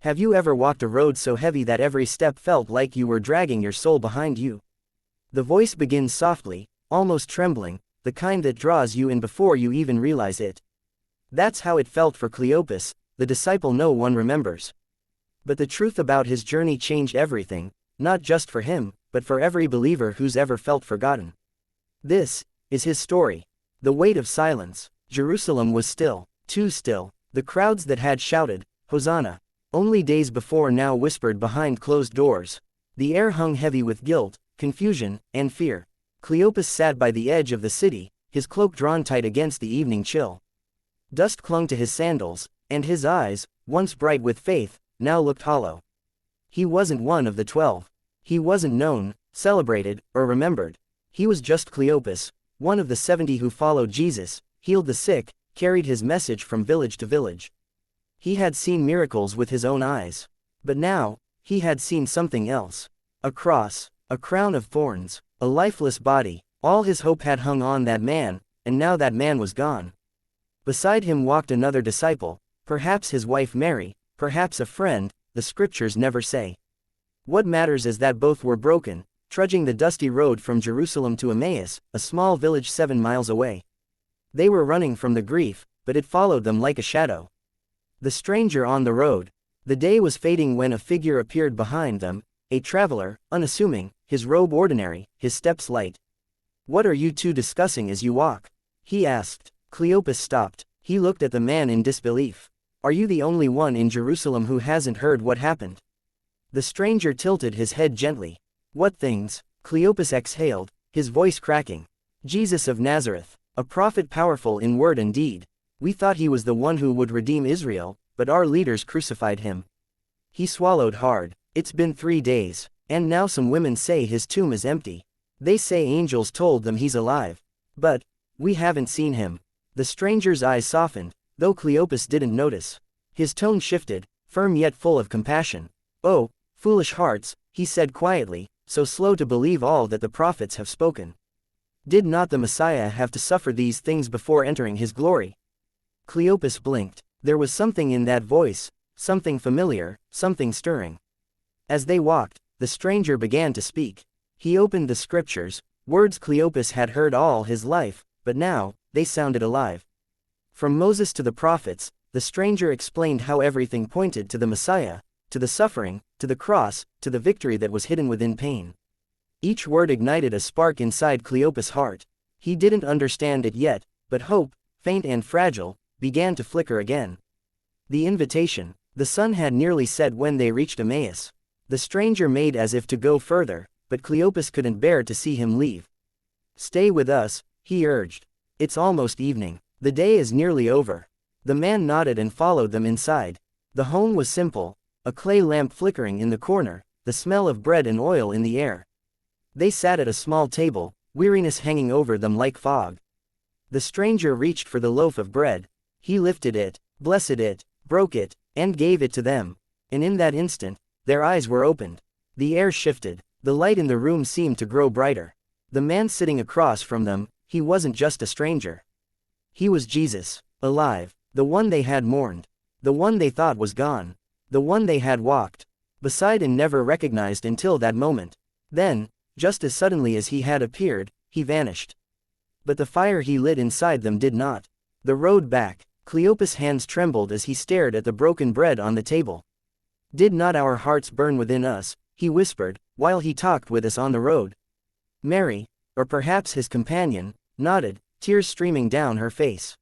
Have you ever walked a road so heavy that every step felt like you were dragging your soul behind you? The voice begins softly, almost trembling, the kind that draws you in before you even realize it. That's how it felt for Cleopas, the disciple no one remembers. But the truth about his journey changed everything, not just for him, but for every believer who's ever felt forgotten. This is his story. The weight of silence. Jerusalem was still, too still. The crowds that had shouted, "Hosanna," only days before now whispered behind closed doors. The air hung heavy with guilt, confusion, and fear. Cleopas sat by the edge of the city, his cloak drawn tight against the evening chill. Dust clung to his sandals, and his eyes, once bright with faith, now looked hollow. He wasn't one of the 12. He wasn't known, celebrated, or remembered. He was just Cleopas, one of the 70 who followed Jesus, healed the sick, carried his message from village to village. He had seen miracles with his own eyes. But now, he had seen something else. A cross, a crown of thorns, a lifeless body. All his hope had hung on that man, and now that man was gone. Beside him walked another disciple, perhaps his wife Mary, perhaps a friend, the scriptures never say. What matters is that both were broken, trudging the dusty road from Jerusalem to Emmaus, a small village 7 miles away. They were running from the grief, but it followed them like a shadow. The stranger on the road. The day was fading when a figure appeared behind them, a traveler, unassuming, his robe ordinary, his steps light. "What are you two discussing as you walk?" he asked. Cleopas stopped. He looked at the man in disbelief. "Are you the only one in Jerusalem who hasn't heard what happened?" The stranger tilted his head gently. "What things?" Cleopas exhaled, his voice cracking. "Jesus of Nazareth, a prophet powerful in word and deed. We thought he was the one who would redeem Israel, but our leaders crucified him." He swallowed hard. "It's been 3 days, and now some women say his tomb is empty. They say angels told them he's alive. But we haven't seen him." The stranger's eyes softened, though Cleopas didn't notice. His tone shifted, firm yet full of compassion. "Oh, foolish hearts," he said quietly, "so slow to believe all that the prophets have spoken. Did not the Messiah have to suffer these things before entering his glory?" Cleopas blinked. There was something in that voice, something familiar, something stirring. As they walked, the stranger began to speak. He opened the scriptures, words Cleopas had heard all his life, but now, they sounded alive. From Moses to the prophets, the stranger explained how everything pointed to the Messiah, to the suffering, to the cross, to the victory that was hidden within pain. Each word ignited a spark inside Cleopas' heart. He didn't understand it yet, but hope, faint and fragile, began to flicker again. The invitation. The sun had nearly set when they reached Emmaus. The stranger made as if to go further, but Cleopas couldn't bear to see him leave. "Stay with us," he urged. "It's almost evening. The day is nearly over." The man nodded and followed them inside. The home was simple, a clay lamp flickering in the corner, the smell of bread and oil in the air. They sat at a small table, weariness hanging over them like fog. The stranger reached for the loaf of bread. He lifted it, blessed it, broke it, and gave it to them. And in that instant, their eyes were opened. The air shifted. The light in the room seemed to grow brighter. The man sitting across from them, he wasn't just a stranger. He was Jesus, alive, the one they had mourned, the one they thought was gone, the one they had walked beside and never recognized until that moment. Then, just as suddenly as he had appeared, he vanished. But the fire he lit inside them did not. The road back. Cleopas' hands trembled as he stared at the broken bread on the table. "Did not our hearts burn within us," he whispered, "while he talked with us on the road?" Mary, or perhaps his companion, nodded, tears streaming down her face.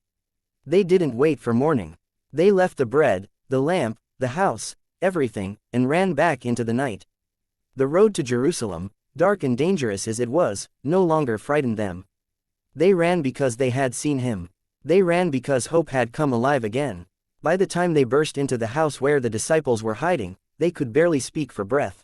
They didn't wait for morning. They left the bread, the lamp, the house, everything, and ran back into the night. The road to Jerusalem, dark and dangerous as it was, no longer frightened them. They ran because they had seen him. They ran because hope had come alive again. By the time they burst into the house where the disciples were hiding, they could barely speak for breath.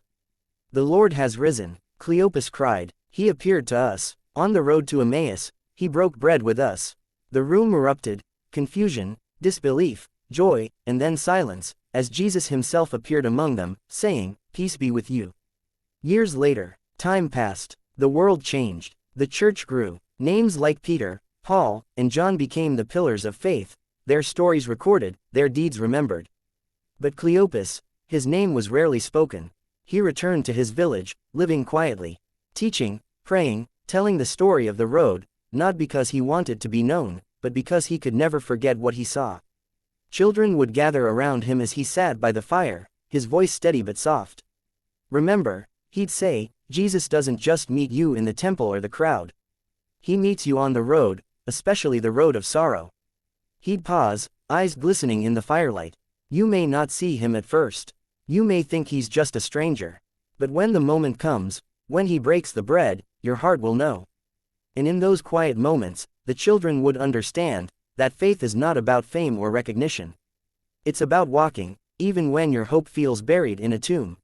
"The Lord has risen," Cleopas cried. "He appeared to us. On the road to Emmaus, he broke bread with us." The room erupted, confusion, disbelief, joy, and then silence, as Jesus himself appeared among them, saying, "Peace be with you." Years later, time passed. The world changed. The church grew. Names like Peter, Paul, and John became the pillars of faith, their stories recorded, their deeds remembered. But Cleopas, His name was rarely spoken. He returned to his village, living quietly, teaching, praying, telling the story of the road, not because he wanted to be known, but because he could never forget what he saw. Children would gather around him as he sat by the fire, his voice steady but soft. "Remember," he'd say, "Jesus doesn't just meet you in the temple or the crowd. He meets you on the road, especially the road of sorrow." He'd pause, eyes glistening in the firelight. You may not see him at first. You may think he's just a stranger. But when the moment comes, when he breaks the bread, your heart will know. And in those quiet moments, the children would understand that faith is not about fame or recognition. It's about walking, even when your hope feels buried in a tomb.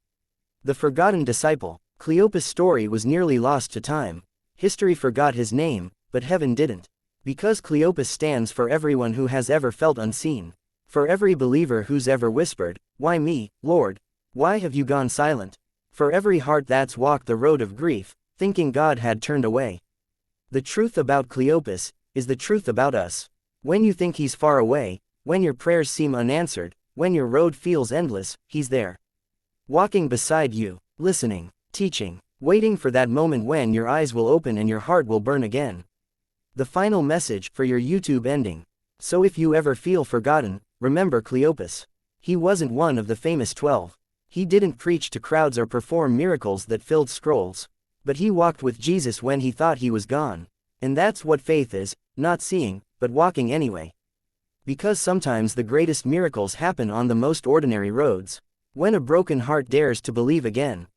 The forgotten disciple. Cleopas' story was nearly lost to time. History forgot his name, but heaven didn't. Because Cleopas stands for everyone who has ever felt unseen. For every believer who's ever whispered, "Why me, Lord? Why have you gone silent?" For every heart that's walked the road of grief, thinking God had turned away. The truth about Cleopas is the truth about us. When you think he's far away, when your prayers seem unanswered, when your road feels endless, he's there. Walking beside you, listening, teaching, waiting for that moment when your eyes will open and your heart will burn again. The final message for your YouTube ending. So if you ever feel forgotten, remember Cleopas. He wasn't one of the famous 12. He didn't preach to crowds or perform miracles that filled scrolls. But he walked with Jesus when he thought he was gone. And that's what faith is, not seeing, but walking anyway. Because sometimes the greatest miracles happen on the most ordinary roads. When a broken heart dares to believe again.